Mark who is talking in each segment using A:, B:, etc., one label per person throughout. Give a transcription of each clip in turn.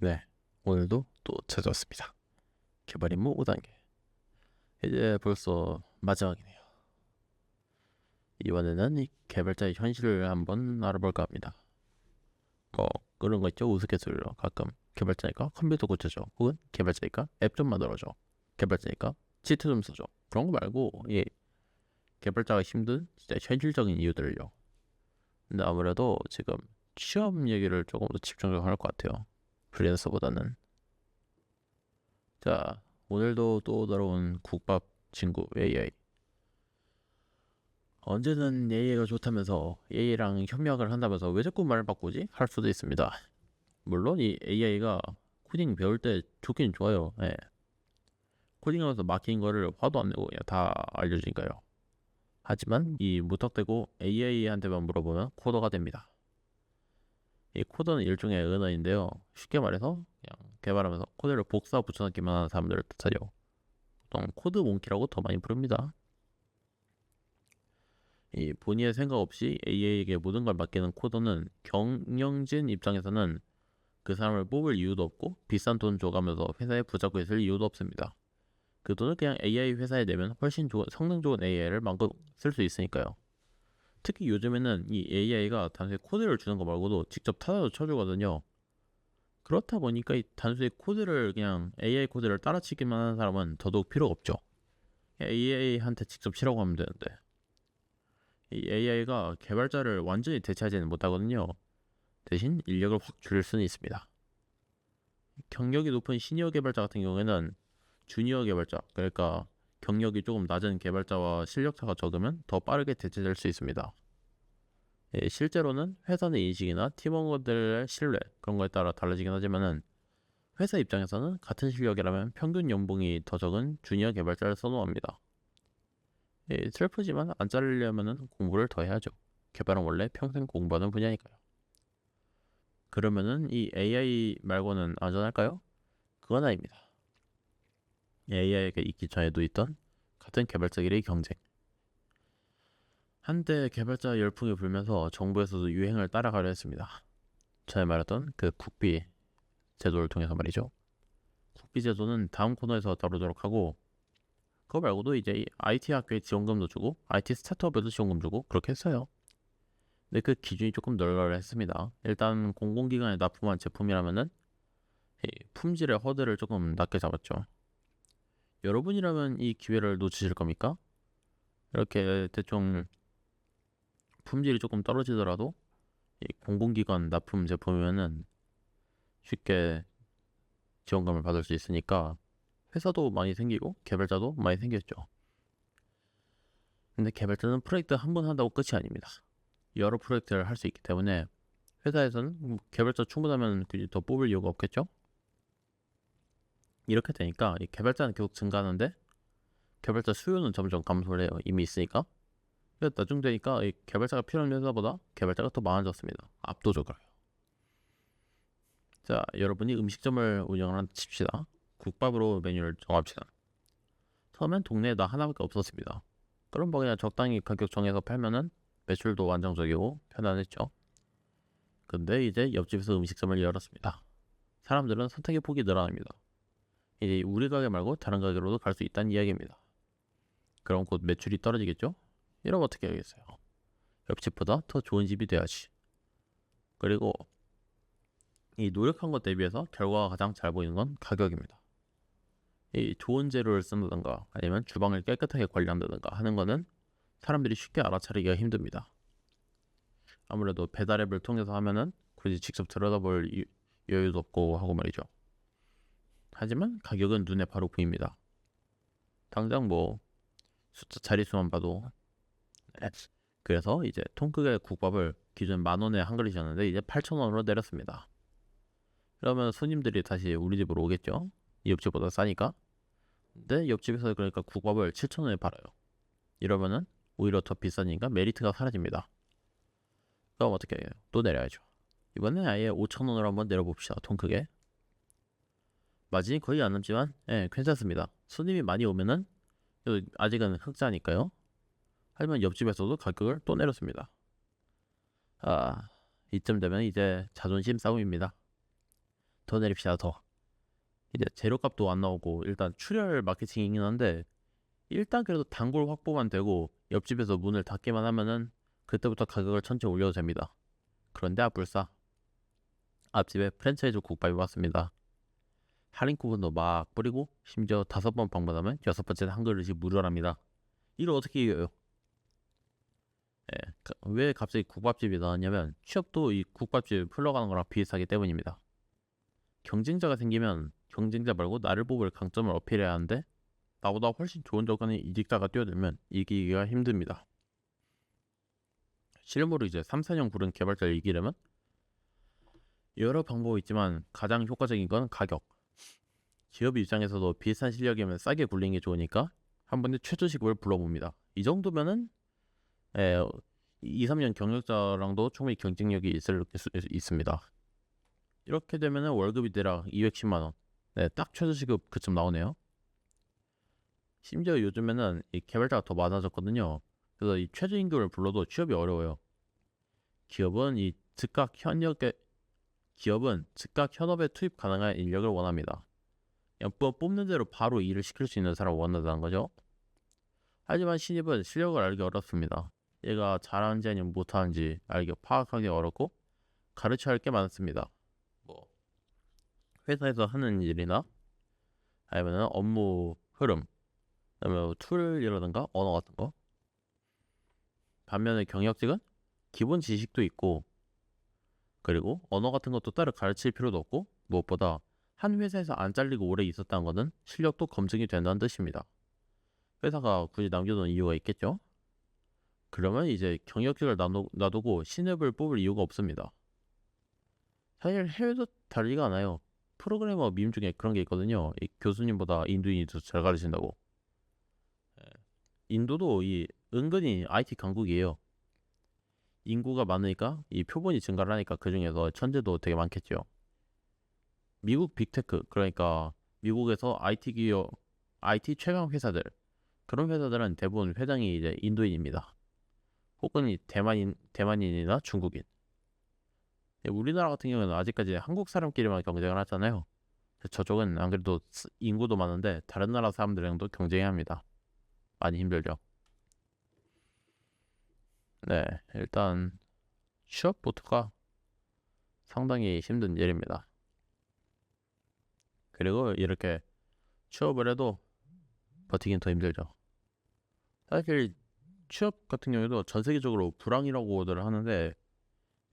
A: 네, 오늘도 또 찾아왔습니다. 개발 임무 5단계. 이제 벌써 마지막이네요. 이번에는 이 개발자의 현실을 한번 알아볼까 합니다. 뭐 그런 거 있죠. 우스갯소리로 가끔 개발자니까 컴퓨터 고쳐줘, 혹은 개발자니까 앱 좀 만들어줘, 개발자니까 치트 좀 써줘. 그런 거 말고 개발자가 힘든 진짜 현실적인 이유들을요. 근데 아무래도 지금 취업 얘기를 조금 더 집중적으로 할 것 같아요. 프리랜서보다는. 자, 오늘도 또 돌아온 국밥 친구 AI. 언제는 AI가 좋다면서 AI랑 협력을 한다면서 왜 자꾸 말을 바꾸지? 할 수도 있습니다. 물론 이 AI가 코딩 배울 때 좋긴 좋아요. 예. 코딩하면서 막힌 거를 화도 안 내고 그냥 다 알려주니까요. 하지만 이 무턱대고 AI한테만 물어보면 코더가 됩니다. 이 코더는 일종의 언어인데요. 쉽게 말해서 그냥 개발하면서 코드를 복사 붙여넣기만 하는 사람들을 뜻하죠. 보통 코드 몽키라고 더 많이 부릅니다. 이 본인의 생각 없이 AI에게 모든 걸 맡기는 코더는 경영진 입장에서는 그 사람을 뽑을 이유도 없고 비싼 돈 줘가면서 회사에 붙잡고 있을 이유도 없습니다. 그 돈을 그냥 AI 회사에 내면 훨씬 성능 좋은 AI를 마음껏 쓸 수 있으니까요. 특히 요즘에는 이 AI가 단순히 코드를 주는 거 말고도 직접 타자도 쳐주거든요. 그렇다 보니까 이 단순히 코드를 그냥 AI 코드를 따라치기만 하는 사람은 더더욱 필요가 없죠. AI한테 직접 치라고 하면 되는데 이 AI가 개발자를 완전히 대체하지는 못하거든요. 대신 인력을 확 줄일 수는 있습니다. 경력이 높은 시니어 개발자 같은 경우에는 주니어 개발자, 그러니까 경력이 조금 낮은 개발자와 실력차가 적으면 더 빠르게 대체될 수 있습니다. 실제로는 회사 내 인식이나 팀원들의 신뢰 그런 거에 따라 달라지긴 하지만은 회사 입장에서는 같은 실력이라면 평균 연봉이 더 적은 주니어 개발자를 선호합니다. 슬프지만 안 자르려면 공부를 더 해야죠. 개발은 원래 평생 공부하는 분야니까요. 그러면은 이 AI 말고는 안전할까요? 그건 아닙니다. AI가 있기 전에도 있던 같은 개발자끼리의 경쟁. 한때 개발자 열풍이 불면서 정부에서도 유행을 따라가려 했습니다. 전에 말했던 그 국비 제도를 통해서 말이죠. 국비 제도는 다음 코너에서 다루도록 하고, 그거 말고도 이제 IT 학교에 지원금도 주고 IT 스타트업에도 지원금 주고 그렇게 했어요. 근데 그 기준이 조금 널널했습니다. 일단 공공기관에 납품한 제품이라면은 품질의 허들을 조금 낮게 잡았죠. 여러분이라면 이 기회를 놓치실 겁니까? 이렇게 대충 품질이 조금 떨어지더라도 이 공공기관 납품 제품이면은 쉽게 지원금을 받을 수 있으니까 회사도 많이 생기고 개발자도 많이 생겼죠. 근데 개발자는 프로젝트 한 번 한다고 끝이 아닙니다. 여러 프로젝트를 할 수 있기 때문에 회사에서는 개발자 충분하면 굳이 더 뽑을 이유가 없겠죠. 이렇게 되니까 이 개발자는 계속 증가하는데 개발자 수요는 점점 감소를 해요. 이미 있으니까. 나중 되니까 이 개발자가 필요한 회사보다 개발자가 더 많아졌습니다. 압도적으로요. 자, 여러분이 음식점을 운영하는 칩시다. 국밥으로 메뉴를 정합시다. 처음엔 동네에 나 하나밖에 없었습니다. 그럼 뭐 그냥 적당히 가격 정해서 팔면은 매출도 안정적이고 편안했죠. 근데 이제 옆집에서 음식점을 열었습니다. 사람들은 선택의 폭이 늘어납니다. 이제 우리 가게 말고 다른 가게로도 갈 수 있다는 이야기입니다. 그럼 곧 매출이 떨어지겠죠? 이러면 어떻게 하겠어요? 옆집보다 더 좋은 집이 돼야지. 그리고 이 노력한 것 대비해서 결과가 가장 잘 보이는 건 가격입니다. 이 좋은 재료를 쓴다든가 아니면 주방을 깨끗하게 관리한다든가 하는 거는 사람들이 쉽게 알아차리기가 힘듭니다. 아무래도 배달 앱을 통해서 하면은 굳이 직접 들여다볼 여유도 없고 하고 말이죠. 하지만 가격은 눈에 바로 보입니다. 당장 뭐 숫자 자릿수만 봐도. 그래서 이제 통크게 국밥을 기존 10,000원에 한 그릇이었는데 이제 8,000원으로 내렸습니다. 그러면 손님들이 다시 우리 집으로 오겠죠. 이 옆집보다 싸니까. 근데 옆집에서 그러니까 국밥을 7,000원에 팔아요. 이러면은 오히려 더 비싸니까 메리트가 사라집니다. 그럼 어떻게 해요? 또 내려야죠. 이번엔 아예 5,000원으로 한번 내려봅시다. 통 크게. 마진이 거의 안 남지만 괜찮습니다. 손님이 많이 오면은 아직은 흑자니까요. 하지만 옆집에서도 가격을 또 내렸습니다. 아, 이쯤 되면 이제 자존심 싸움입니다. 더 내립시다. 더. 이제 재료값도 안 나오고 일단 출혈 마케팅이긴 한데 일단 그래도 단골 확보만 되고 옆집에서 문을 닫기만 하면은 그때부터 가격을 천천히 올려도 됩니다. 그런데 아불싸 앞집에 프랜차이즈 국밥이 왔습니다. 할인 쿠폰도 막 뿌리고 심지어 5번 방문하면 6번째 한 그릇이 무료랍니다. 이걸 어떻게 이겨요? 예, 왜 갑자기 국밥집이 나왔냐면 취업도 이 국밥집 흘러가는 거랑 비슷하기 때문입니다. 경쟁자가 생기면 경쟁자 말고 나를 뽑을 강점을 어필해야 하는데 나보다 훨씬 좋은 조건의 이직자가 뛰어들면 이기기가 힘듭니다. 실무로 이제 3, 4년 구른 개발자를 이기려면 여러 방법이 있지만 가장 효과적인 건 가격. 기업 입장에서도 비슷한 실력이면 싸게 굴리는 게 좋으니까 한 번에 최저시급을 불러봅니다. 이 정도면은 2, 3년 경력자랑도 충분히 경쟁력이 있을 수 있습니다. 이렇게 되면은 월급이 대략 210만 원. 네, 딱 최저시급 그쯤 나오네요. 심지어 요즘에는 이 개발자가 더 많아졌거든요. 그래서 이 최저임금을 불러도 취업이 어려워요. 기업은 즉각 현업에 투입 가능한 인력을 원합니다. 그냥 뽑는 대로 바로 일을 시킬 수 있는 사람을 원한다는 거죠. 하지만 신입은 실력을 알기 어렵습니다. 얘가 잘하는지 아니면 못하는지 파악하기 어렵고 가르쳐야 할 게 많습니다. 뭐 회사에서 하는 일이나 아니면 업무 흐름, 그다음에 툴이라든가 언어 같은 거. 반면에 경력직은 기본 지식도 있고 그리고 언어 같은 것도 따로 가르칠 필요도 없고 무엇보다 한 회사에서 안 잘리고 오래 있었다는 것은 실력도 검증이 된다는 뜻입니다. 회사가 굳이 남겨놓은 이유가 있겠죠? 그러면 이제 경력직을 놔두고 신입을 뽑을 이유가 없습니다. 사실 해외도 다르지가 않아요. 프로그래머 밈 중에 그런 게 있거든요. 이 교수님보다 인도인이 더 잘 가르친다고. 인도도 이 은근히 IT 강국이에요. 인구가 많으니까 이 표본이 증가를 하니까 그 중에서 천재도 되게 많겠죠. 미국 빅테크 그러니까 미국에서 IT 최강 회사들 그런 회사들은 대부분 회장이 이제 인도인입니다. 혹은 이 대만인이나 중국인. 우리나라 같은 경우는 아직까지 한국 사람끼리만 경쟁을 하잖아요. 저쪽은 안 그래도 인구도 많은데 다른 나라 사람들이랑도 경쟁해야 합니다. 많이 힘들죠. 네, 일단 취업부터가 상당히 힘든 일입니다. 그리고 이렇게 취업을 해도 버티긴 더 힘들죠. 사실 취업 같은 경우에도 전 세계적으로 불황이라고들 하는데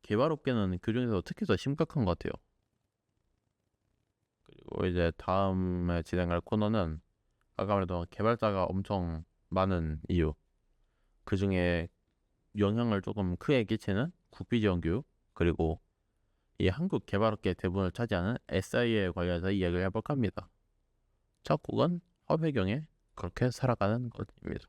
A: 개발업계는 그 중에서 특히 더 심각한 것 같아요. 그리고 이제 다음에 진행할 코너는 아까 말했던 개발자가 엄청 많은 이유, 그 중에 영향을 조금 크게 끼치는 국비 지원 교육, 그리고 이 한국 개발업계 대부분을 차지하는 SI에 관련해서 이야기를 해볼까 합니다. 첫 곡은 허배경의 그렇게 살아가는 것입니다.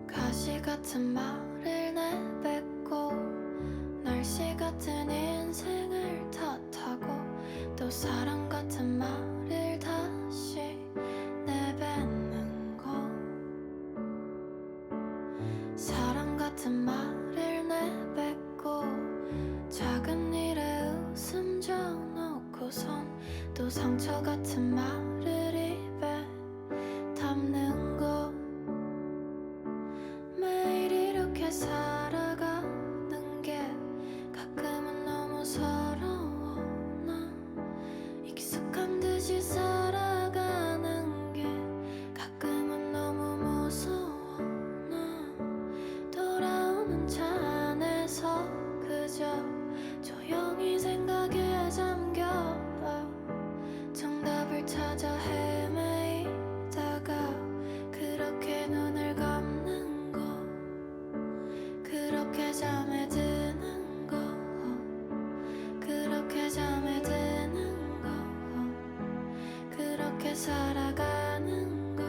B: 가시 같은 말을 내뱉고 날씨 같은 인생을 탓하고 또 사랑 같은 말을 다시 내뱉는 거 사랑 같은 말을 내뱉고 작은 일에 웃음 져놓고선 또 상처 같은 말을 입에 담는 거 매일 이렇게 살아가는 게 가끔은 너무 서러워 나 익숙한 듯이 살아가는 게 가끔은 너무 무서워 나 돌아오는 차 안에서 그저 조용히 생각에 잠겨 정답을 찾아 헤매이다가 그렇게 눈을 감는 거 그렇게 잠에 드는 거 그렇게 잠에 드는 거 그렇게 살아가는 거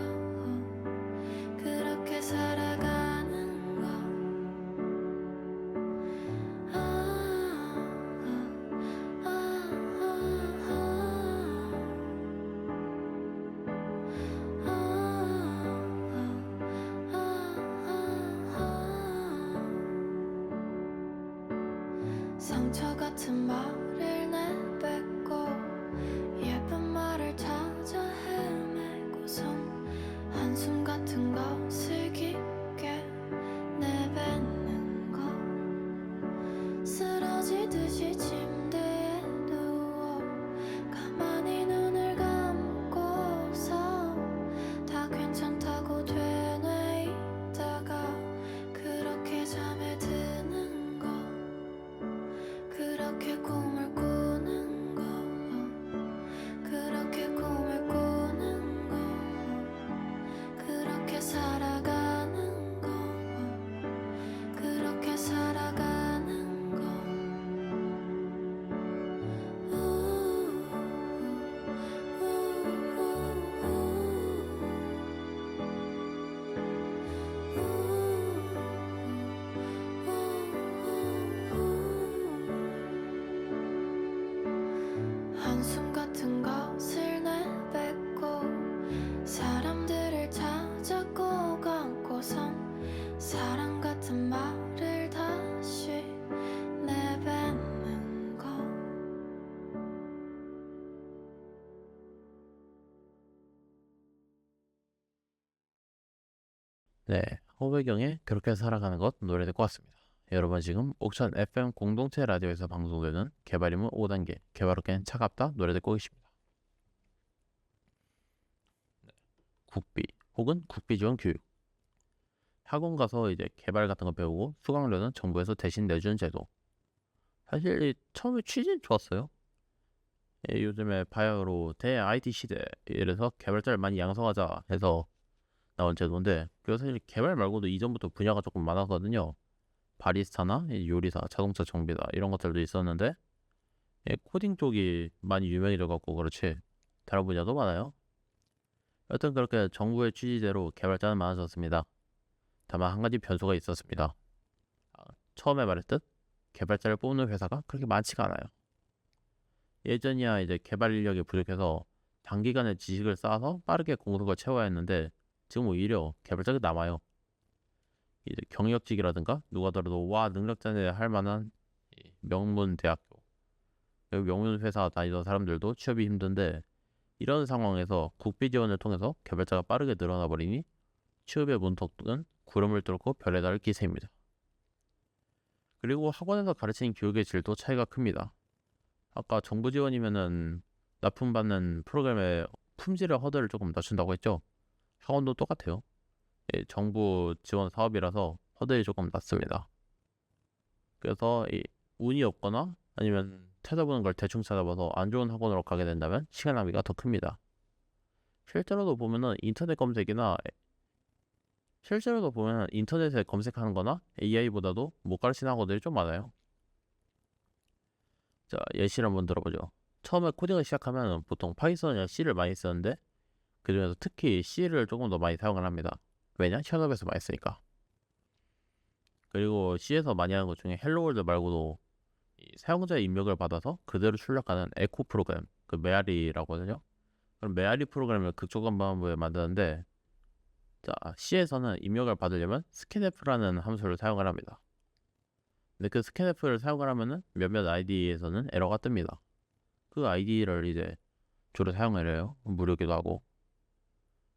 B: 그렇게 살아가는 거 상처 같은 말을 내뱉고 예쁜 말을 찾아 헤매고선 한숨 같은 것을 깊게 내뱉는 것 쓰러지듯이 침대에 누워 가만히 눈을 감고서 다 괜찮다고 되뇌이다가 그렇게 잠에 드는 것 그렇게 꿈을 꾸는 것 그렇게 꿈을 꾸는 것 그렇게 살아가는 것 그렇게 살아가는 것 한숨 같은 것을 내뱉고 사람들을 찾아 꼭 안고선 사랑 같은 말을 다시 내뱉는 것
A: 네, 호배경의 그렇게 살아가는 것 노래 듣고 왔습니다. 여러분 지금 옥천 FM 공동체 라디오에서 방송되는 개발 임무 5단계 개발로 깬 차갑다 노래 듣고 계십니다. 국비 혹은 국비 지원 교육 학원 가서 이제 개발 같은 거 배우고 수강료는 정부에서 대신 내주는 제도. 사실 처음에 취지는 좋았어요. 요즘에 바이오로 대 IT 시대 이래서 개발자를 많이 양성하자 해서 나온 제도인데 그리고 사실 개발 말고도 이전부터 분야가 조금 많았거든요. 바리스타나 요리사, 자동차 정비사 이런 것들도 있었는데 코딩 쪽이 많이 유명해져 갖고 그렇지 다른 분야도 많아요. 여튼 그렇게 정부의 취지대로 개발자는 많아졌습니다. 다만 한 가지 변수가 있었습니다. 처음에 말했듯 개발자를 뽑는 회사가 그렇게 많지가 않아요. 예전이야 이제 개발 인력이 부족해서 단기간에 지식을 쌓아서 빠르게 공석을 채워야 했는데 지금 오히려 개발자가 남아요. 이제 경력직이라든가 누가 들어도 와 능력자네 할 만한 명문 대학교 그리고 명문 회사 다니던 사람들도 취업이 힘든데 이런 상황에서 국비 지원을 통해서 개발자가 빠르게 늘어나 버리니 취업의 문턱은 구름을 뚫고 별에 닿을 기세입니다. 그리고 학원에서 가르치는 교육의 질도 차이가 큽니다. 아까 정부 지원이면은 납품받는 프로그램의 품질의 허들을 조금 낮춘다고 했죠. 학원도 똑같아요. 정부 지원 사업이라서 허들이 조금 낮습니다. 그래서 운이 없거나 아니면 찾아보는 걸 대충 찾아봐서 안 좋은 학원으로 가게 된다면 시간 낭비가 더 큽니다. 실제로도 보면은 인터넷에 검색하는 거나 AI보다도 못 가르치는 학원들이 좀 많아요. 자, 예시를 한번 들어보죠. 처음에 코딩을 시작하면 보통 파이썬이나 C를 많이 쓰는데 그중에서 특히 C를 조금 더 많이 사용을 합니다. 왜냐? 현업에서 많이 쓰니까. 그리고 C에서 많이 하는 것 중에 헬로월드 말고도 사용자 입력을 받아서 그대로 출력하는 에코 프로그램, 그 메아리라고 하거든요. 그럼 메아리 프로그램을 극초간반부에 만드는데 자, C에서는 입력을 받으려면 scanf라는 함수를 사용을 합니다. 근데 그 scanf를 사용을 하면은 몇몇 ID에서는 에러가 뜹니다. 그 ID를 이제 주로 사용을 해요. 무료기도 하고.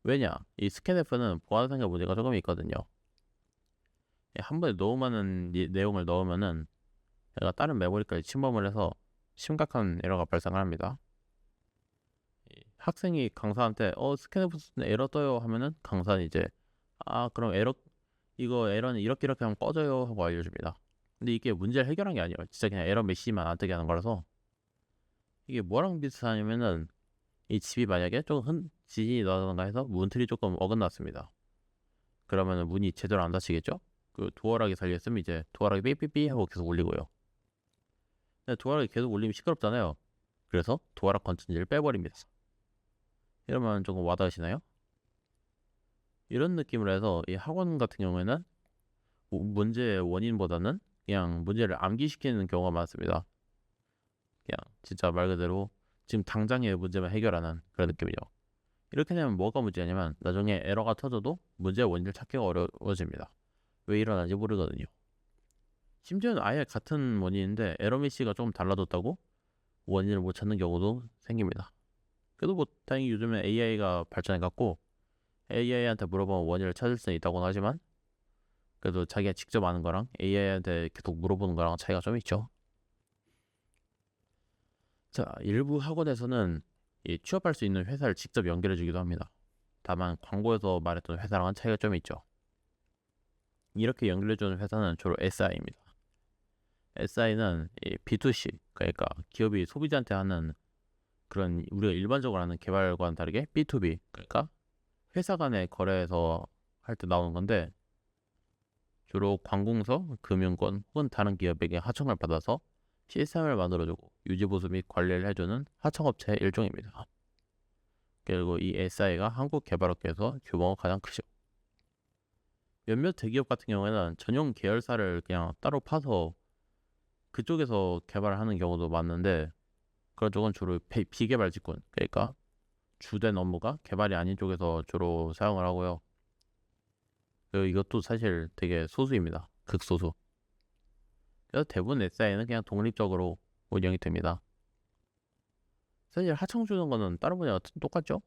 A: 왜냐? 이 scanf는 보안상의 문제가 조금 있거든요. 한 번에 너무 많은 내용을 넣으면은 얘가 다른 메모리까지 침범을 해서 심각한 에러가 발생을 합니다. 학생이 강사한테 스캔해프 에러 떠요 하면은 강사는 이제 그럼 이거 에러는 이렇게 하면 꺼져요 하고 알려줍니다. 근데 이게 문제를 해결한 게 아니에요. 진짜 그냥 에러 메시지만 안 뜨게 하는 거라서 이게 뭐랑 비슷하냐면은 이 집이 만약에 조금 지진이 나던가 해서 문틀이 조금 어긋났습니다. 그러면은 문이 제대로 안 닫히겠죠? 그 도어락이 달려있으면 이제 도어락이 삐삐삐 하고 계속 울리고요. 근데 도어락이 계속 울리면 시끄럽잖아요. 그래서 도어락 건전지를 빼버립니다. 이러면 조금 와닿으시나요? 이런 느낌으로 해서 이 학원 같은 경우에는 문제의 원인보다는 그냥 문제를 암기시키는 경우가 많습니다. 그냥 진짜 말 그대로 지금 당장의 문제만 해결하는 그런 느낌이죠. 이렇게 되면 뭐가 문제냐면 나중에 에러가 터져도 문제의 원인을 찾기가 어려워집니다. 왜 일어나는지 모르거든요. 심지어는 아예 같은 원인인데 에러 메시지가 조금 달라졌다고 원인을 못 찾는 경우도 생깁니다. 그래도 뭐 다행히 요즘에 AI가 발전해갖고 AI한테 물어보면 원인을 찾을 수는 있다고는 하지만 그래도 자기가 직접 아는 거랑 AI한테 계속 물어보는 거랑 차이가 좀 있죠. 자, 일부 학원에서는 이 취업할 수 있는 회사를 직접 연결해 주기도 합니다. 다만 광고에서 말했던 회사랑은 차이가 좀 있죠. 이렇게 연결해 주는 회사는 주로 SI입니다. SI는 B2C, 그러니까 기업이 소비자한테 하는 그런 우리가 일반적으로 하는 개발과는 다르게 B2B, 그러니까 회사 간의 거래에서 할 때 나오는 건데 주로 관공서, 금융권 혹은 다른 기업에게 하청을 받아서 시스템을 만들어주고 유지보수 및 관리를 해주는 하청업체의 일종입니다. 그리고 이 SI가 한국 개발업계에서 규모가 가장 크죠. 몇몇 대기업 같은 경우에는 전용 계열사를 그냥 따로 파서 그쪽에서 개발을 하는 경우도 많은데 그런 쪽은 주로 비개발 직군, 그러니까 주된 업무가 개발이 아닌 쪽에서 주로 사용을 하고요. 그리고 이것도 사실 되게 소수입니다. 극소수. 그래서 대부분 SI는 그냥 독립적으로 운영이 됩니다. 사실 하청 주는 거는 다른 분야와 똑같죠?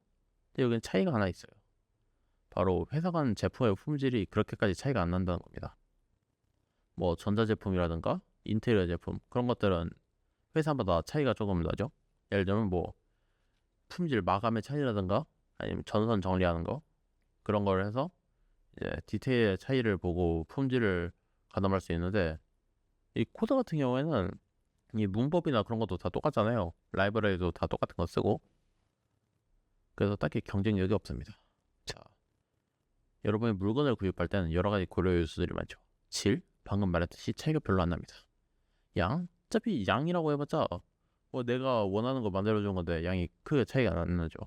A: 근데 여기는 차이가 하나 있어요. 바로 회사 간 제품의 품질이 그렇게까지 차이가 안 난다는 겁니다. 뭐 전자제품이라든가 인테리어 제품 그런 것들은 회사마다 차이가 조금 나죠. 예를 들면 뭐 품질 마감의 차이라든가 아니면 전선 정리하는 거 그런 걸 해서 이제 디테일의 차이를 보고 품질을 가늠할 수 있는데 이 코드 같은 경우에는 이 문법이나 그런 것도 다 똑같잖아요. 라이브러리도 다 똑같은 거 쓰고 그래서 딱히 경쟁력이 없습니다. 자, 여러분이 물건을 구입할 때는 여러 가지 고려 요소들이 많죠. 질, 방금 말했듯이 차이가 별로 안 납니다. 양, 어차피 양이라고 해봤자 뭐 내가 원하는 거 만들어준 건데 양이 크게 차이가 안 나죠.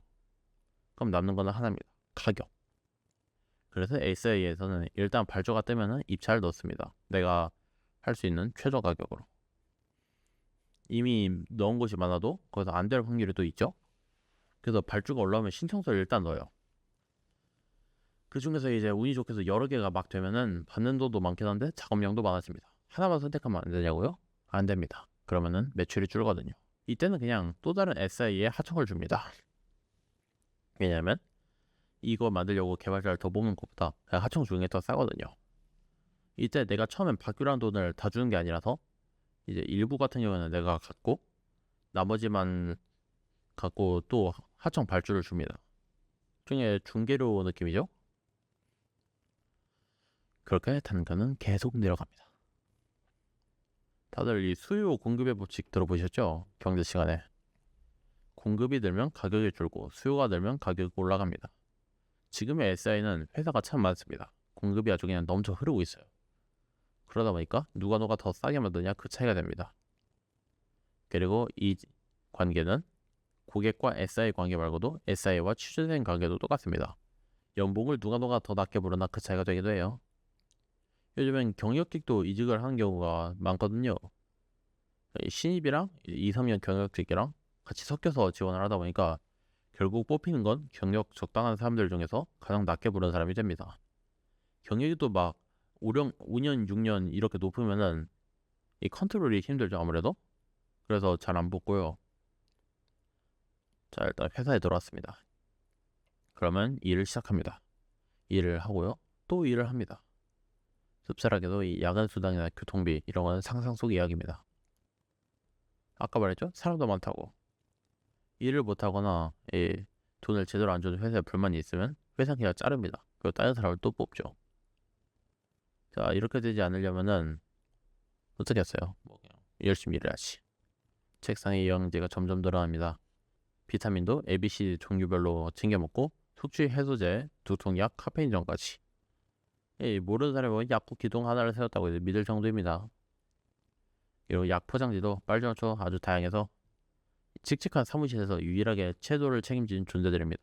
A: 그럼 남는 거는 하나입니다. 가격. 그래서 SI에서는 일단 발주가 뜨면은 입찰을 넣습니다. 내가 할 수 있는 최저 가격으로. 이미 넣은 곳이 많아도 거기서 안 될 확률이 또 있죠. 그래서 발주가 올라오면 신청서를 일단 넣어요. 그 중에서 이제 운이 좋게서 여러 개가 막 되면은 받는 돈도 많긴 한데 작업량도 많아집니다. 하나만 선택하면 안 되냐고요? 안 됩니다. 그러면은 매출이 줄거든요. 이때는 그냥 또 다른 SI에 하청을 줍니다. 왜냐하면 이거 만들려고 개발자를 더 뽑는 것보다 그냥 하청 주는 게 더 싸거든요. 이때 내가 처음엔 받기로 돈을 다 주는 게 아니라서 이제 일부 같은 경우는 내가 갖고 나머지만 갖고 또 하청 발주를 줍니다. 중에 중개료 느낌이죠. 그렇게 단가는 계속 내려갑니다. 다들 이 수요 공급의 법칙 들어보셨죠? 경제 시간에 공급이 늘면 가격이 줄고 수요가 늘면 가격이 올라갑니다. 지금의 SI는 회사가 참 많습니다. 공급이 아주 그냥 넘쳐 흐르고 있어요. 그러다 보니까 누가 더 싸게 만드냐 그 차이가 됩니다. 그리고 이 관계는 고객과 SI 관계 말고도 SI와 취준생 관계도 똑같습니다. 연봉을 누가 더 낮게 부르나 그 차이가 되기도 해요. 요즘엔 경력직도 이직을 하는 경우가 많거든요. 신입이랑 2, 3년 경력직이랑 같이 섞여서 지원을 하다 보니까 결국 뽑히는 건 경력 적당한 사람들 중에서 가장 낮게 부른 사람이 됩니다. 경력이 또 막 5년, 6년 이렇게 높으면은 이 컨트롤이 힘들죠, 아무래도. 그래서 잘 안 붙고요. 자, 일단 회사에 들어왔습니다. 그러면 일을 시작합니다. 일을 하고요. 또 일을 합니다. 씁쓸하게도 이 야간 수당이나 교통비 이런 건 상상 속 이야기입니다. 아까 말했죠? 사람도 많다고. 일을 못하거나 이 돈을 제대로 안 주는 회사에 불만이 있으면 회사 그냥 자릅니다. 그리고 다른 사람을 또 뽑죠. 자, 이렇게 되지 않으려면은 어떻게 했어요? 뭐 그냥 열심히 일해야지. 책상에 영양제가 점점 늘어납니다. 비타민도 ABC 종류별로 챙겨 먹고 숙취 해소제, 두통약, 카페인전까지. 모르는 사람이 보면 약국 기둥 하나를 세웠다고 해도 믿을 정도입니다. 그리고 약 포장지도 빨주노초 아주 다양해서 칙칙한 사무실에서 유일하게 채도를 책임진 존재들입니다.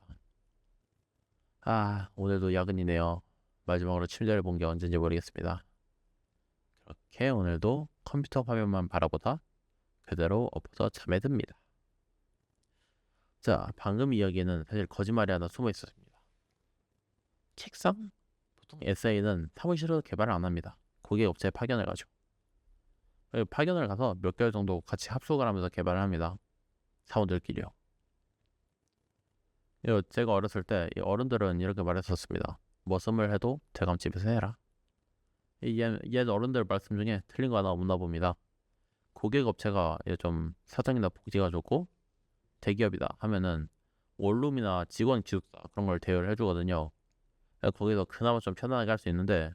A: 아, 오늘도 야근이네요. 마지막으로 침대를 본 게 언젠지 모르겠습니다. 그렇게 오늘도 컴퓨터 화면만 바라보다 그대로 엎어서 잠에 듭니다. 자, 방금 이야기에는 사실 거짓말이 하나 숨어 있었습니다. 책상? 보통 SI는 사무실에서 개발을 안 합니다. 고객 업체에 파견을 가죠. 파견을 가서 몇 개월 정도 같이 합숙을 하면서 개발을 합니다. 사원들끼리요. 제가 어렸을 때 이 어른들은 이렇게 말했었습니다. 머슴을 해도 대감집에서 해라. 옛 어른들 말씀 중에 틀린 거 하나 없나 봅니다. 고객 업체가 좀 사정이나 복지가 좋고 대기업이다 하면은 원룸이나 직원 기숙사 그런 걸 대여를 해주거든요. 거기서 그나마 좀 편안하게 할 수 있는데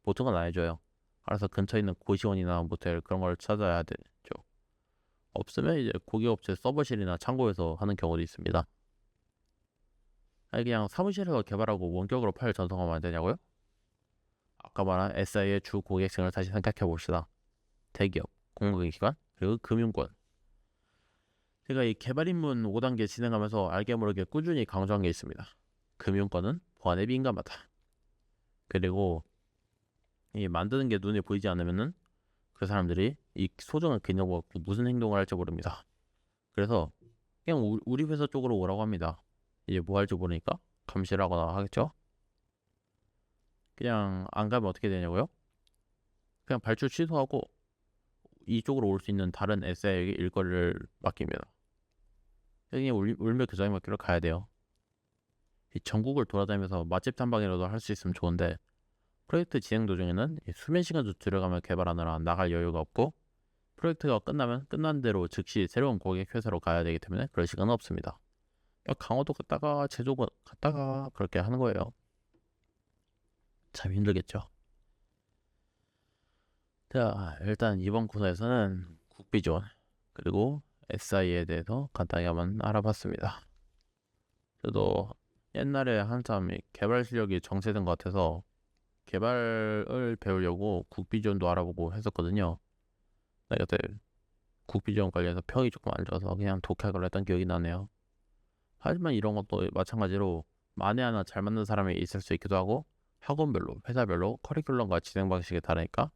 A: 보통은 안 해줘요. 알아서 근처에 있는 고시원이나 모텔 그런 걸 찾아야 되죠. 없으면 이제 고객업체 서버실이나 창고에서 하는 경우도 있습니다. 아니 그냥 사무실에서 개발하고 원격으로 파일 전송하면 안 되냐고요? 아까 말한 SI의 주 고객층을 다시 생각해 봅시다. 대기업, 공공기관, 그리고 금융권. 제가 이 개발 입문 5단계 진행하면서 알게 모르게 꾸준히 강조한 게 있습니다. 금융권은 보안에 민감하다. 그리고 이 만드는 게 눈에 보이지 않으면은 그 사람들이 이 소중한 개념을 갖고 무슨 행동을 할지 모릅니다. 그래서 그냥 우리 회사 쪽으로 오라고 합니다. 이제 뭐 할지 모르니까 감시를 하거나 하겠죠? 그냥 안 가면 어떻게 되냐고요? 그냥 발주 취소하고 이쪽으로 올 수 있는 다른 SI에게 일거리를 맡깁니다. 그냥 울며 교장이 맡기로 가야 돼요. 이 전국을 돌아다니면서 맛집 탐방이라도 할 수 있으면 좋은데 프로젝트 진행 도중에는 수면 시간도 줄여가며 개발하느라 나갈 여유가 없고 프로젝트가 끝나면 끝난 대로 즉시 새로운 고객 회사로 가야 되기 때문에 그럴 시간은 없습니다. 강원도 갔다가 제주 갔다가 그렇게 하는 거예요. 참 힘들겠죠. 자, 일단 이번 코너에서는 국비 지원 그리고 SI에 대해서 간단히 한번 알아봤습니다. 저도 옛날에 한참 개발 실력이 정체된 것 같아서 개발을 배우려고 국비 지원도 알아보고 했었거든요. 나 그때 국비 지원 관련해서 평이 조금 안 좋아서 그냥 독학을 했던 기억이 나네요. 하지만 이런 것도 마찬가지로 만에 하나 잘 맞는 사람이 있을 수 있기도 하고 학원별로, 회사별로 커리큘럼과 진행 방식이 다르니까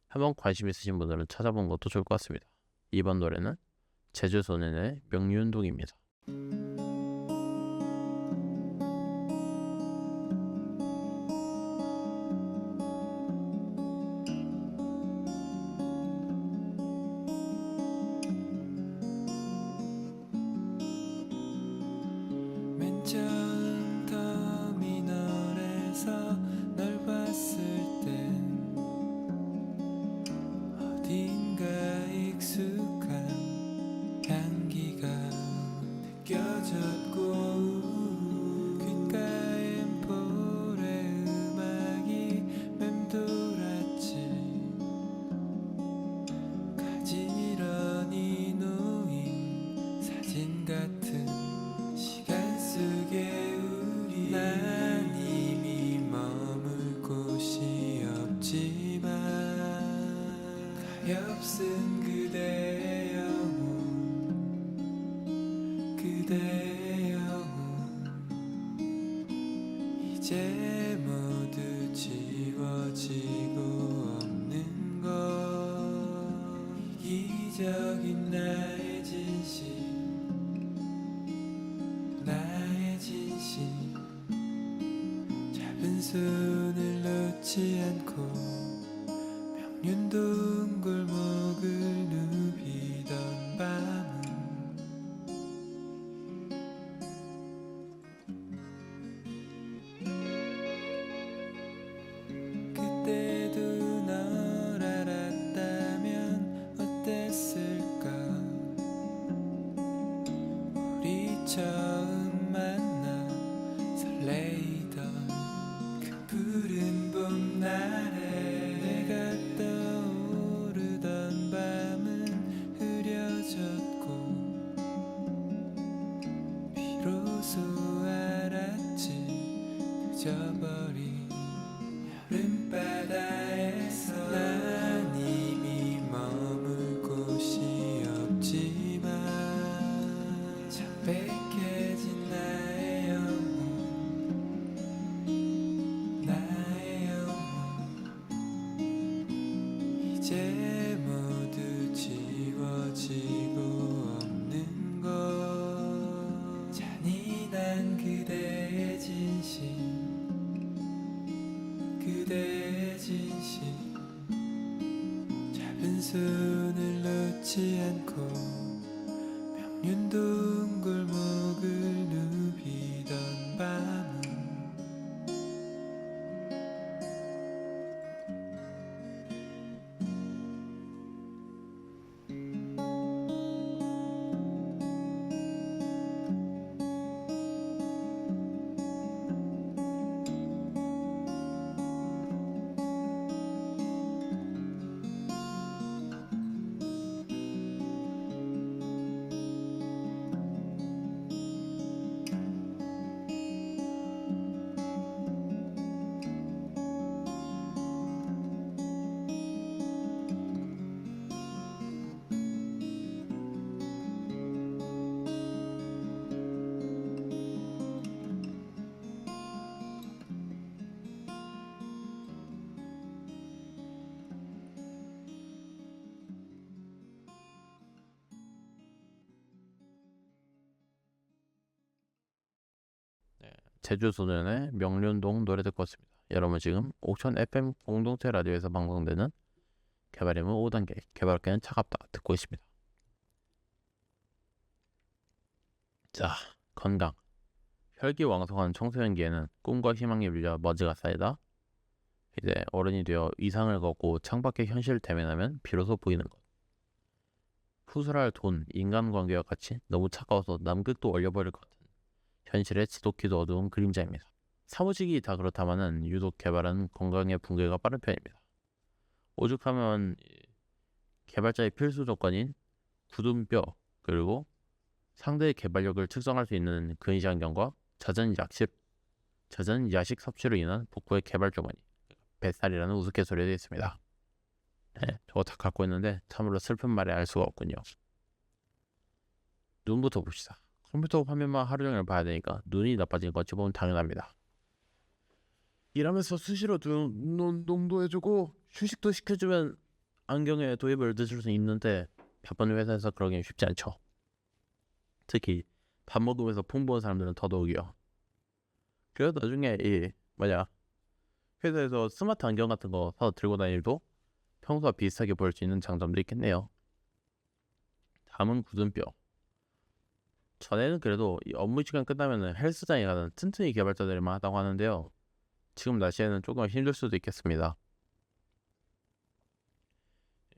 A: 한번 관심 있으신 분들은 찾아보는 것도 좋을 것 같습니다. 이번 노래는 제주소년의 명륜동입니다.
C: 맨 처음 터미널에서 널 봤을 땐 어딘가 익숙한 향기가 느껴졌고 귓가엔 볼의 음악이 맴돌았지. 가지런히 놓인 사진 같은 시간 속에 우리 난 이미 머물 곳이 없지만 가엾은 그대의 영혼 그대의 영혼 이제 모두 지워지고 없는 것 이기적인 나의 진심 나의 진심 잡은 손을 놓지 않고 명륜동 골목을 누비던 밤은 그때도 널 알았다면 어땠을까 잡은 손을 놓지 않고 명륜동 골목을 누비던 밤은
A: 제주 소년의 명륜동 노래 듣고 왔습니다. 여러분 지금 옥천 FM 공동체 라디오에서 방송되는 개발 임무 5단계 개발계는 차갑다 듣고 있습니다. 자, 건강. 혈기왕성한 청소년기에는 꿈과 희망에 밀려 먼지가 쌓이다. 이제 어른이 되어 이상을 걷고 창밖의 현실을 대면하면 비로소 보이는 것. 푸술할 돈, 인간관계와 같이 너무 차가워서 남극도 얼려버릴 것 같은 현실의 지독히도 어두운 그림자입니다. 사무직이 다 그렇다마는 유독 개발은 건강의 붕괴가 빠른 편입니다. 오죽하면 개발자의 필수 조건인 굳은 뼈 그리고 상대의 개발력을 측정할 수 있는 근시안경과 잦은 야식 섭취로 인한 복부의 개발 주머니 뱃살이라는 우스갯소리도 있습니다. 네, 저거 다 갖고 있는데 참으로 슬픈 말에 알 수가 없군요. 눈부터 봅시다. 컴퓨터 화면만 하루 종일 봐야 되니까 눈이 나빠지는 것 어찌 보면 당연합니다. 일하면서 수시로 눈 운동도 해주고 휴식도 시켜주면 안경에 도입을 늦을 수 있는데 바쁜 회사에서 그러기엔 쉽지 않죠. 특히 밥 먹으면서 폰 보는 사람들은 더더욱이요. 그래서 나중에 회사에서 스마트 안경 같은 거 사서 들고 다니도 평소와 비슷하게 보일 수 있는 장점도 있겠네요. 다음은 굳은 뼈. 전에는 그래도 이 업무 시간 끝나면 헬스장에 가는 튼튼이 개발자들만 하다고 하는데요. 지금 날씨에는 조금 힘들 수도 있겠습니다.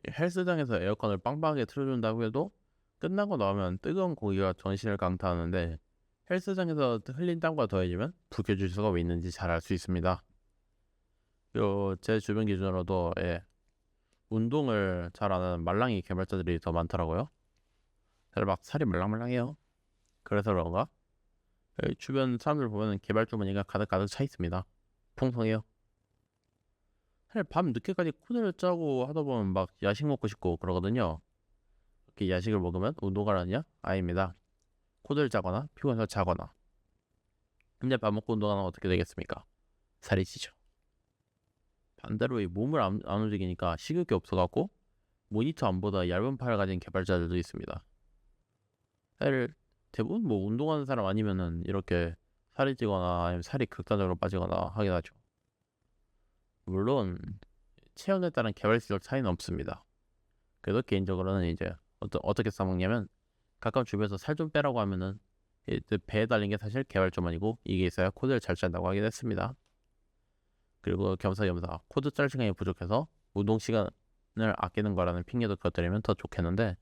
A: 헬스장에서 에어컨을 빵빵하게 틀어준다고 해도 끝나고 나오면 뜨거운 공기가 전신을 강타하는데 헬스장에서 흘린 땀과 더해지면 불쾌 지수가 왜 있는지 잘 알 수 있습니다. 제 주변 기준으로도 운동을 잘 안 하는 말랑이 개발자들이 더 많더라고요. 막 살이 말랑말랑해요. 그래서 그런가? 주변 사람들 보면 개발 주머니가 가득 차 있습니다. 풍성해요. 사실 밤 늦게까지 코드를 짜고 하다 보면 막 야식 먹고 싶고 그러거든요. 이렇게 야식을 먹으면 운동을 하느냐? 아닙니다. 코드를 짜거나 피곤해서 자거나. 근데 밥 먹고 운동하면 어떻게 되겠습니까? 살이 찌죠. 반대로 이 몸을 안 움직이니까 식욕이 없어갖고 모니터 안 보다 얇은 팔을 가진 개발자들도 있습니다. 사실 대부분 뭐 운동하는 사람 아니면은 이렇게 살이 찌거나 아니면 살이 극단적으로 빠지거나 하긴 하죠. 물론 체형에 따른 개발시적 차이는 없습니다. 그래도 개인적으로는 이제 어떻게 써먹냐면 가끔 주변에서 살 좀 빼라고 하면은 배에 달린 게 사실 개발 좀 아니고 이게 있어야 코드를 잘 짠다고 하긴 했습니다. 그리고 겸사겸사 코드 짤 시간이 부족해서 운동 시간을 아끼는 거라는 핑계도 곁들이면 더 좋겠는데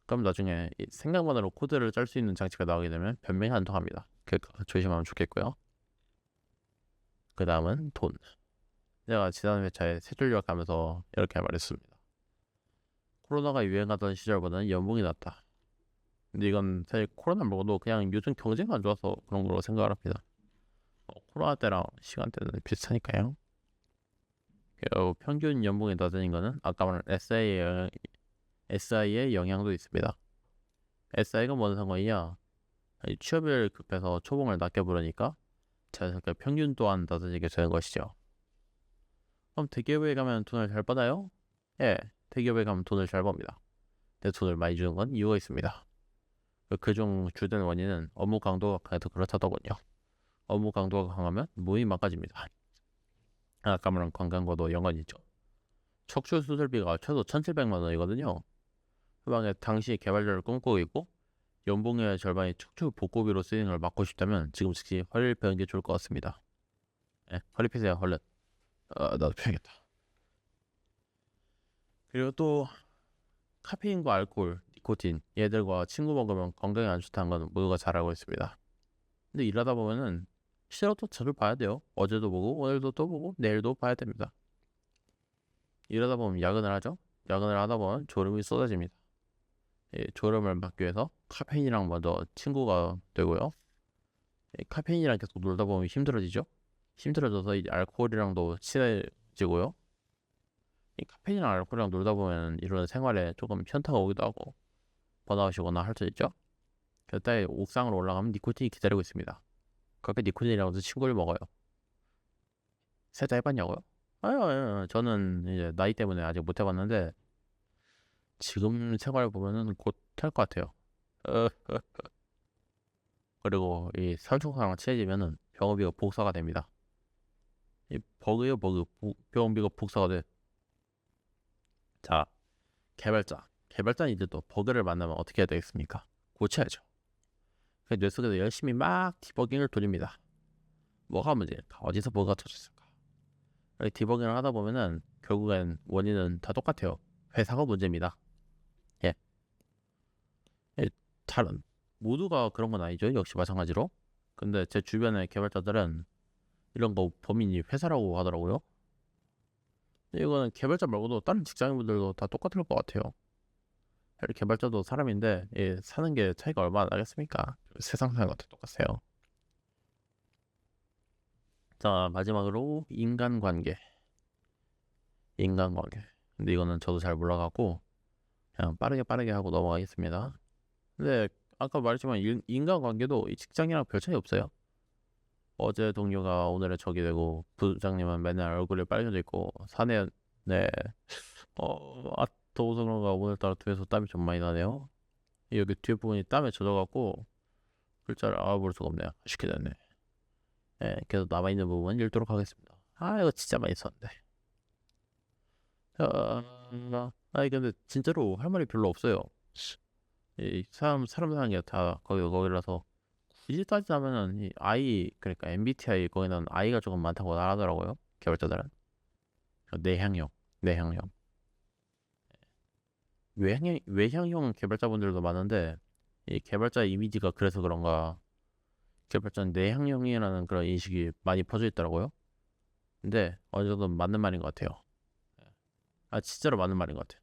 A: 그럼 나중에 생각만으로 코드를 짤 수 있는 장치가 나오게 되면 변명이 안 통합니다. 그러니까 조심하면 좋겠고요. 그 다음은 돈. 제가 지난 회차에 세 줄 요약하면서 이렇게 말했습니다. 코로나가 유행하던 시절보다는 연봉이 낮다. 근데 이건 사실 코로나 말고도 그냥 요즘 경제가 안 좋아서 그런 걸로 생각을 합니다. 코로나 때랑 시간대는 비슷하니까요. 평균 연봉이 낮은 거는 아까 말한 SI의 영향도 있습니다. SI가 뭔 상관이냐? 취업을 급해서 초봉을 낮게 부르니까 자연스럽게 평균 또한 낮아지게 되는 것이죠. 그럼 대기업에 가면 돈을 잘 받아요? 예, 대기업에 가면 돈을 잘 법니다. 근데 돈을 많이 주는 건 이유가 있습니다. 그중 주된 원인은 업무 강도가 강해서 그렇다더군요. 업무 강도가 강하면 모임이 망가집니다. 아까 말한 건강과도 연관이 있죠. 척추 수술비가 최소 1,700만 원이거든요. 만약에 당시 개발자를 꿈꾸고 있고 연봉의 절반이 척추 복구비로 쓰이는 걸 막고 싶다면 지금 즉시 허리를 펴는 게 좋을 것 같습니다. 예, 허리 펴세요, 얼른. 나도 펴야겠다. 그리고 또 카페인과 알코올, 니코틴 얘들과 친구 먹으면 건강에 안 좋다는 건 모두가 잘 알고 있습니다. 근데 일하다 보면은 싫어도 자주 봐야 돼요. 어제도 보고 오늘도 또 보고 내일도 봐야 됩니다. 이러다 보면 야근을 하죠. 야근을 하다 보면 졸음이 쏟아집니다. 졸음을 막기 위해서 카페인이랑 먼저 친구가 되고요. 카페인이랑 계속 놀다 보면 힘들어지죠. 힘들어져서 이제 알코올이랑도 친해지고요. 이 카페인이랑 알코올이랑 놀다 보면 이런 생활에 조금 현타가 오기도 하고 번아웃이 오거나 할 수 있죠. 그때 옥상으로 올라가면 니코틴이 기다리고 있습니다. 그렇게 니코틴이라고 해서 친구를 먹어요. 세다 해봤냐고요? 아유, 저는 이제 나이 때문에 아직 못 해봤는데 지금 생활 보면은 곧 할 것 같아요. 어, 그리고 이 살충사랑 친해지면은 병원비가 복사가 됩니다. 이 버그요 버그 병원비가 복사가 돼. 자, 개발자 이제 또 버그를 만나면 어떻게 해야 되겠습니까? 고쳐야죠. 그 뇌 속에서 열심히 막 디버깅을 돌립니다. 뭐가 문제일까? 어디서 버그가 터졌을까? 이렇게 디버깅을 하다 보면은 결국엔 원인은 다 똑같아요. 회사가 문제입니다. 예. 예, 다른 모두가 그런 건 아니죠. 역시 마찬가지로. 근데 제 주변의 개발자들은 이런 거 범인이 회사라고 하더라고요. 근데 이거는 개발자 말고도 다른 직장인분들도 다 똑같을 것 같아요. 개발자도 사람인데 사는 게 차이가 얼마나 나겠습니까? 세상 사는 것도 똑같아요. 자, 마지막으로 인간관계. 근데 이거는 저도 잘 몰라갖고 그냥 빠르게 하고 넘어가겠습니다. 근데 아까 말했지만 인간관계도 이 직장이랑 별 차이 없어요. 어제 동료가 오늘의 적이 되고 부장님은 맨날 얼굴이 빨개져 있고 사내 네 더워서 그런가 오늘따라 뒤에서 땀이 좀 많이 나네요. 여기 뒤에 부분이 땀에 젖어갖고 글자를 알아볼 수가 없네요. 쉽게 됐네. 예, 계속 남아있는 부분 읽도록 하겠습니다. 이거 진짜 많이 썼는데. 근데 진짜로 할 말이 별로 없어요. 이 사람 사는 게 다 거기라서 굳이 따지자면은 이 그러니까 MBTI 거기는 I가 조금 많다고 말하더라고요. 개발자들은 내향형 외향형 개발자분들도 많은데 이 개발자 이미지가 그래서 그런가 개발자는 내향형이라는 그런 인식이 많이 퍼져 있더라고요. 근데 어느 정도 맞는 말인 것 같아요. 진짜로 맞는 말인 것 같아요.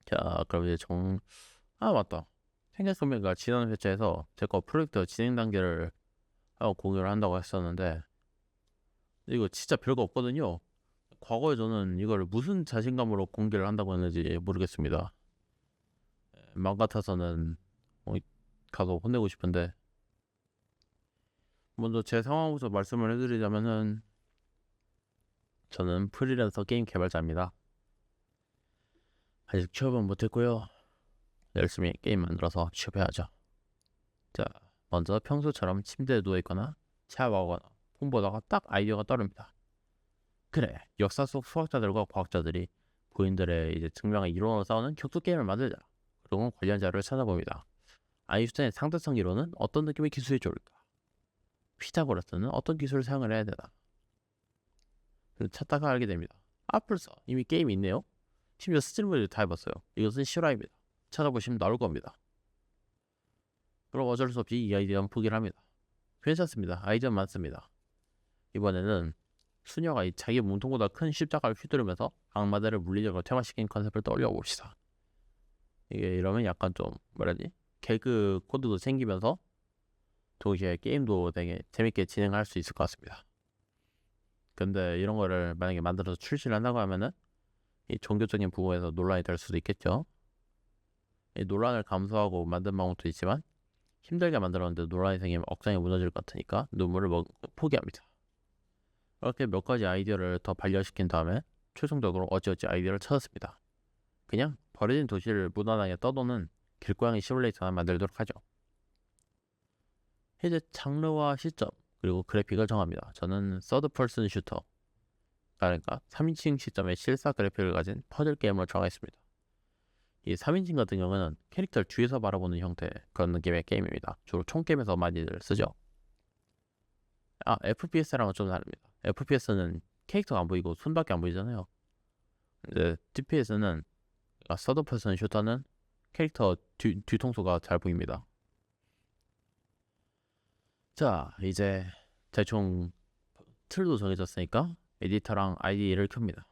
A: 자, 그럼 이제 맞다. 생각해보니까 지난 회차에서 제 거 프로젝트 진행 단계를 하고 공유를 한다고 했었는데 이거 진짜 별거 없거든요. 과거에 저는 이걸 무슨 자신감으로 공개를 한다고 했는지 모르겠습니다. 맘 같아서는 가서 혼내고 싶은데 먼저 제 상황부터 말씀을 해드리자면은 저는 프리랜서 게임 개발자입니다. 아직 취업은 못했고요. 열심히 게임 만들어서 취업해야죠. 자, 먼저 평소처럼 침대에 누워있거나 샤워하거나 폰보다가 딱 아이디어가 떠오릅니다. 그래, 역사 속 수학자들과 과학자들이 본인들의 이제 증명의 이론으로 싸우는 격투 게임을 만들자. 그리고 관련 자료를 찾아봅니다. 아인슈타인의 상대성 이론은 어떤 느낌의 기술이 좋을까? 피타고라스는 어떤 기술을 사용을 해야 되나? 찾다가 알게 됩니다. 벌써 이미 게임이 있네요. 심지어 스팀으로 다 해봤어요. 이것은 실화입니다. 찾아보시면 나올 겁니다. 그럼 어쩔 수 없이 이 아이디어는 포기를 합니다. 괜찮습니다. 아이디어는 많습니다. 이번에는 수녀가 자기 몸통보다 큰 십자가를 휘두르면서 악마들을 물리적으로 퇴화시킨 컨셉을 떠올려 봅시다. 이게 이러면 약간 좀 뭐라지? 개그 코드도 생기면서 동시에 게임도 되게 재밌게 진행할 수 있을 것 같습니다. 근데 이런 거를 만약에 만들어서 출시를 한다고 하면은 이 종교적인 부분에서 논란이 될 수도 있겠죠. 이 논란을 감수하고 만든 방법도 있지만 힘들게 만들었는데 논란이 생기면 억장이 무너질 것 같으니까 눈물을 포기합니다. 이렇게 몇 가지 아이디어를 더 발견시킨 다음에 최종적으로 어찌어찌 아이디어를 찾았습니다. 그냥 버려진 도시를 무난하게 떠도는 길고양이 시뮬레이터 하나 만들도록 하죠. 이제 장르와 시점 그리고 그래픽을 정합니다. 저는 서드 퍼슨 슈터가 그러니까 3인칭 시점의 실사 그래픽을 가진 퍼즐 게임으로 정했습니다. 이 3인칭 같은 경우는 캐릭터를 뒤에서 바라보는 형태 그런 느낌의 게임입니다. 주로 총 게임에서 많이들 쓰죠. FPS랑은 좀 다릅니다. FPS는 캐릭터가 안 보이고 손밖에 안 보이잖아요. 이제 DPS는 서드 퍼슨 슈터는 캐릭터 뒤통수가 잘 보입니다. 자, 이제 대충 틀도 정해졌으니까 에디터랑 IDE를 켭니다.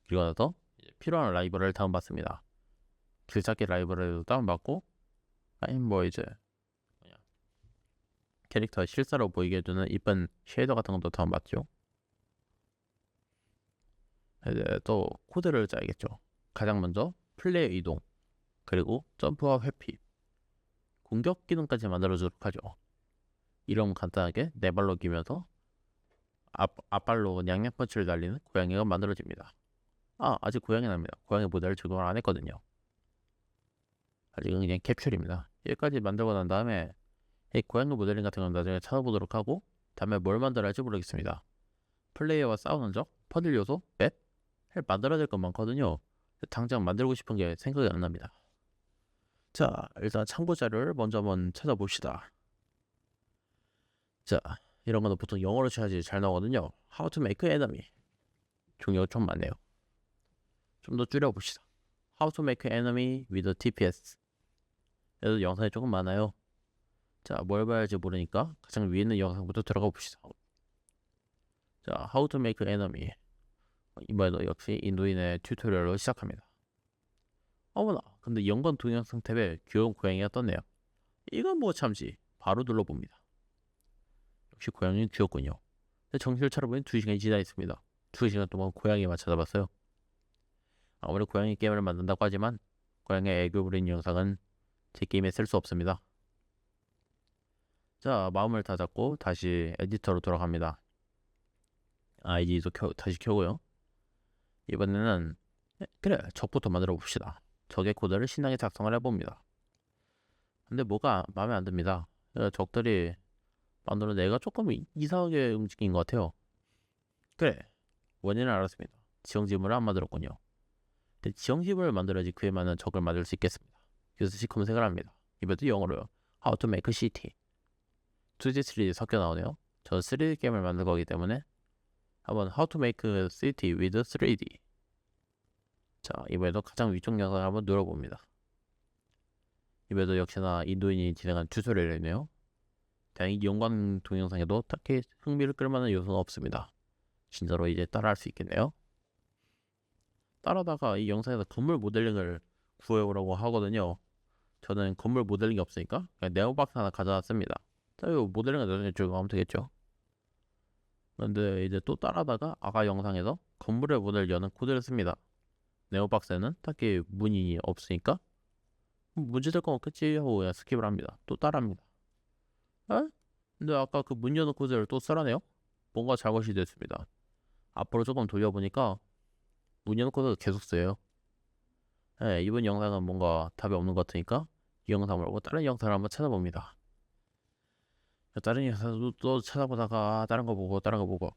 A: 그리고 나서 필요한 라이브러리를 다운받습니다. 길찾기 라이브러리도 다운받고, 아니 뭐 이제 뭐냐, 캐릭터 실사로 보이게 해주는 이쁜 쉐이더 같은 것도 다운받죠. 이제 또 코드를 짜야겠죠. 가장 먼저 플레이어 이동, 그리고 점프와 회피, 공격 기능까지 만들어주도록 하죠. 이런 간단하게 네 발로 기면서 앞발로 냥냥 펀치를 날리는 고양이가 만들어집니다. 아직 고양이는 아닙니다. 고양이 모델을 적용을 안 했거든요. 아직은 그냥 캡슐입니다. 여기까지 만들고 난 다음에 이 고양이 모델링 같은 건 나중에 찾아보도록 하고, 다음에 뭘 만들어야 할지 모르겠습니다. 플레이어와 싸우는 적, 퍼즐 요소, 맵 만들어야 될 건 많거든요. 당장 만들고 싶은 게 생각이 안 납니다. 자, 일단 참고 자료를 먼저 한번 찾아봅시다. 자, 이런 거는 보통 영어로 쳐야지 잘 나오거든요. How to make enemy. 종류가 좀 많네요. 좀 더 줄여봅시다. How to make enemy with TPS. 그래도 영상이 조금 많아요. 자, 뭘 봐야 할지 모르니까 가장 위에 있는 영상부터 들어가 봅시다. 자, How to make enemy. 이번에도 역시 인도인의 튜토리얼로 시작합니다. 어머나, 근데 연관 동영상 탭에 귀여운 고양이가 떴네요. 이건 뭐 참지. 바로 눌러봅니다. 역시 고양이는 귀엽군요. 근데 정신을 차려보니 2시간이 지나 있습니다. 2시간 동안 고양이만 찾아봤어요. 아무리 고양이 게임을 만든다고 하지만 고양이의 애교 부리는 영상은 제 게임에 쓸 수 없습니다. 자, 마음을 다잡고 다시 에디터로 돌아갑니다. ID도 다시 켜고요. 이번에는 그래, 적부터 만들어 봅시다. 적의 코드를 신나게 작성을 해봅니다. 근데 뭐가 마음에 안 듭니다. 적들이 만들어 내가 조금 이상하게 움직인 것 같아요. 그래, 원인을 알았습니다. 지형지물을 안 만들었군요. 근데 지형지물을 만들어야지 그에 맞는 적을 만들 수 있겠습니다. 그래서 C 검색을 합니다. 이번에도 영어로요. How to make a city. 2D, 3D 섞여 나오네요. 저 3D 게임을 만들 거기 때문에 한번 How to make a city with 3D. 자, 이번에도 가장 위쪽 영상을 한번 눌러봅니다. 이번에도 역시나 인도인이 진행한 튜토리얼이네요. 다행히 연관 동영상에도 딱히 흥미를 끌만한 요소는 없습니다. 진짜로 이제 따라할 수 있겠네요. 따라다가 이 영상에서 건물 모델링을 구해오라고 하거든요. 저는 건물 모델링이 없으니까 그냥 네오박스 하나 가져왔습니다. 자, 이 모델링을 나중에 적용하면 되겠죠. 그런데 이제 또 따라다가 아까 영상에서 건물의 문을 여는 코드를 씁니다. 네오박스에는 딱히 문이 없으니까 문제될 건 없겠지 하고 그냥 스킵을 합니다. 또 따라합니다. 근데 아까 그 문 여는 코드를 또 쓰라네요? 뭔가 잘못이 됐습니다. 앞으로 조금 돌려보니까 문 여는 코드 계속 써요. 이번 영상은 뭔가 답이 없는 것 같으니까 이 영상 말고 다른 영상을 한번 찾아봅니다. 다른 영상도 또 찾아보다가 다른 거 보고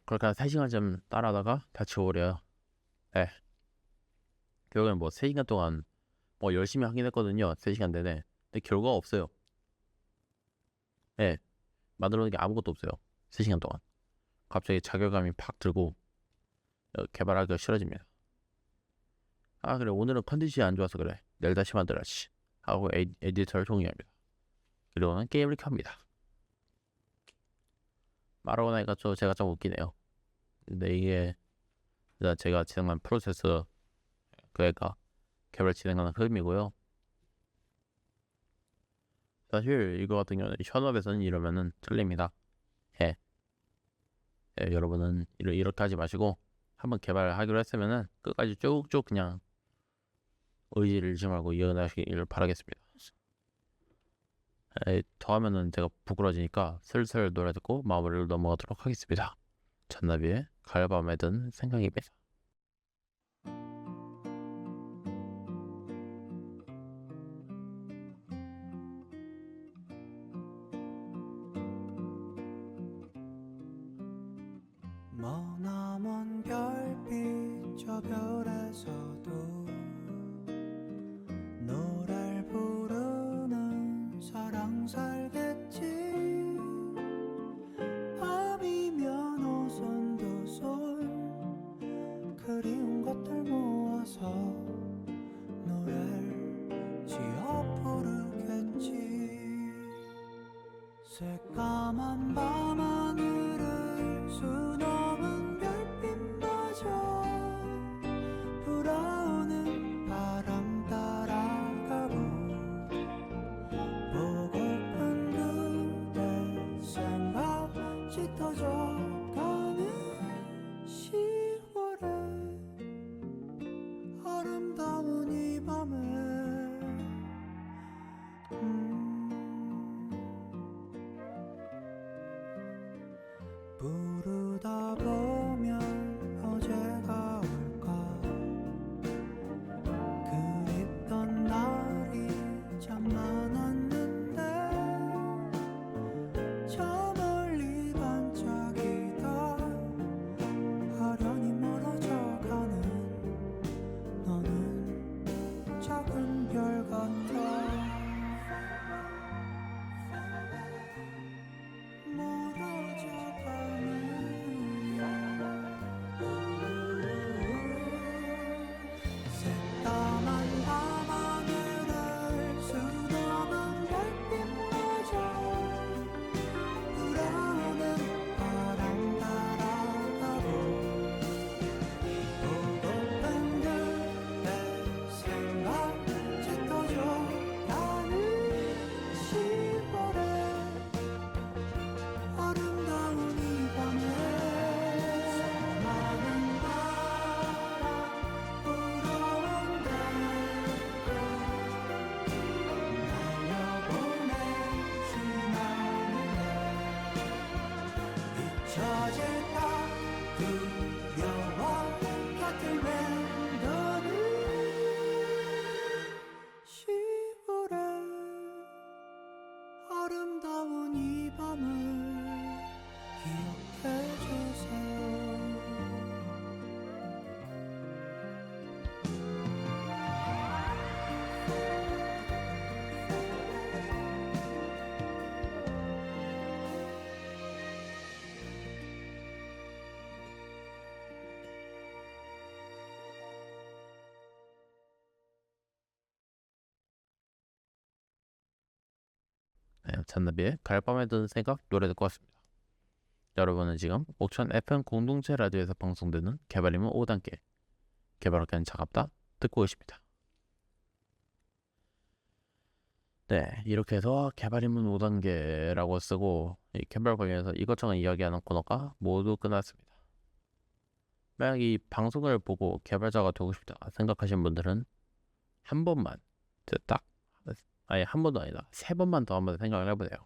A: 그렇게 한 3시간쯤 따라하다가 다 지워버려요. 결국엔 뭐 3시간 동안 뭐 열심히 하긴 했거든요. 3시간 내내. 근데 결과가 없어요. 만들어놓은 게 아무것도 없어요. 3시간 동안. 갑자기 자괴감이 팍 들고 개발하기가 싫어집니다. 그래, 오늘은 컨디션이 안 좋아서 그래. 내일 다시 만들어야지 하고 에디터를 종료합니다. 그리고는 게임을 켭니다. 말하고 나니까 제가 좀 웃기네요. 근데 이게 제가 진행한 프로세스 그애가 개발 진행하는 흐름이고요. 사실 이거 같은 경우는 현업에서는 이러면은 틀립니다. 여러분은 이렇게 하지 마시고 한번 개발하기로 했으면은 끝까지 쭉쭉 그냥 의지를 잃지 말고 이어나가시길 바라겠습니다. 더 하면은 제가 부끄러지니까 슬슬 노래 듣고 마무리를 넘어가도록 하겠습니다. 잔나비의 가을밤에 든 생각입니다.
C: 머나먼 별빛 저 별에서도 노래를 부르는 사랑 살겠지. 밤이면 오손도손 그리운 것들 모아서 노래를 지어 부르겠지. 새까만 밤하늘을 수놓은 별빛마저 불어오는 바람 따라가고 보고픈 그대 생각 짙어져 가는 10월에 아름다운 이 밤에 부르다 보면 어제가 올까. 그립던 날이 참 많았는데 저 멀리 반짝이다 아련히 멀어져가는 너는 작은 별 같아. 새까만 밤하늘을 수놓은 별빛마저 불어오는 바람 따라가고 보고픈 그대 생각 짙어져 가는 10월에 아름다운 이 밤에 수많은 바람 불어온다. 날려보내준 하늘에 잊혀질까 두려워 곁을 맴도는 10월에 아름다운 이 밤을 기억해 주세요.
A: 네, 잔나비의 가을밤에 드는 생각 노래 듣고 왔습니다. 여러분은 지금 옥천 FM 공동체 라디오에서 방송되는 개발임은 5단계 개발학교는 차갑다 듣고 계십니다. 네, 이렇게 해서 개발임은 5단계라고 쓰고 이 개발 관련해서 이것저것 이야기하는 코너가 모두 끝났습니다. 만약 이 방송을 보고 개발자가 되고 싶다 생각하신 분들은 한 번만 딱 아니 한 번도 아니다 3번만 더 한번 생각을 해보세요.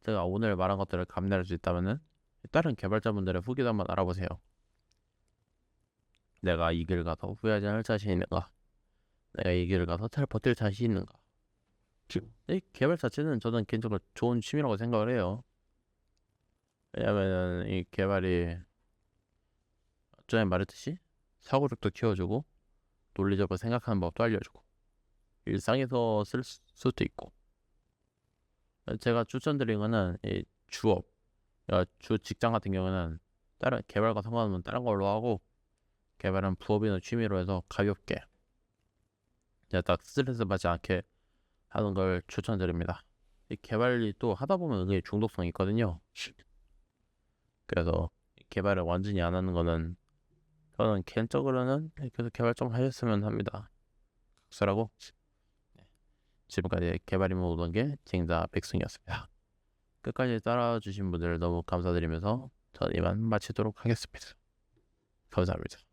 A: 제가 오늘 말한 것들을 감내할 수 있다면은 다른 개발자분들의 후기도 한번 알아보세요. 내가 이 길 가서 후회하지 않을 자신 있는가? 내가 이 길을 가서 잘 버틸 자신 있는가? 이 개발 자체는 저는 개인적으로 좋은 취미라고 생각을 해요. 왜냐면은 이 개발이 전에 말했듯이 사고력도 키워주고 논리적으로 생각하는 법도 알려주고 일상에서 쓸 수도 있고. 제가 추천드린 거는 이 주업, 주 직장 같은 경우는 다른 개발과 상관없는 다른 걸로 하고 개발은 부업이나 취미로 해서 가볍게 그냥 딱 스트레스 받지 않게 하는 걸 추천드립니다. 이 개발이 또 하다 보면 은근히 중독성이 있거든요. 그래서 개발을 완전히 안 하는 거는 저는 개인적으로는 계속 개발 좀 하셨으면 합니다. 각설하고 지금까지 개발이면 오던 게 쟁자 백승이었습니다. 끝까지 따라주신 분들 너무 감사드리면서 저는 이만 마치도록 하겠습니다. 감사합니다.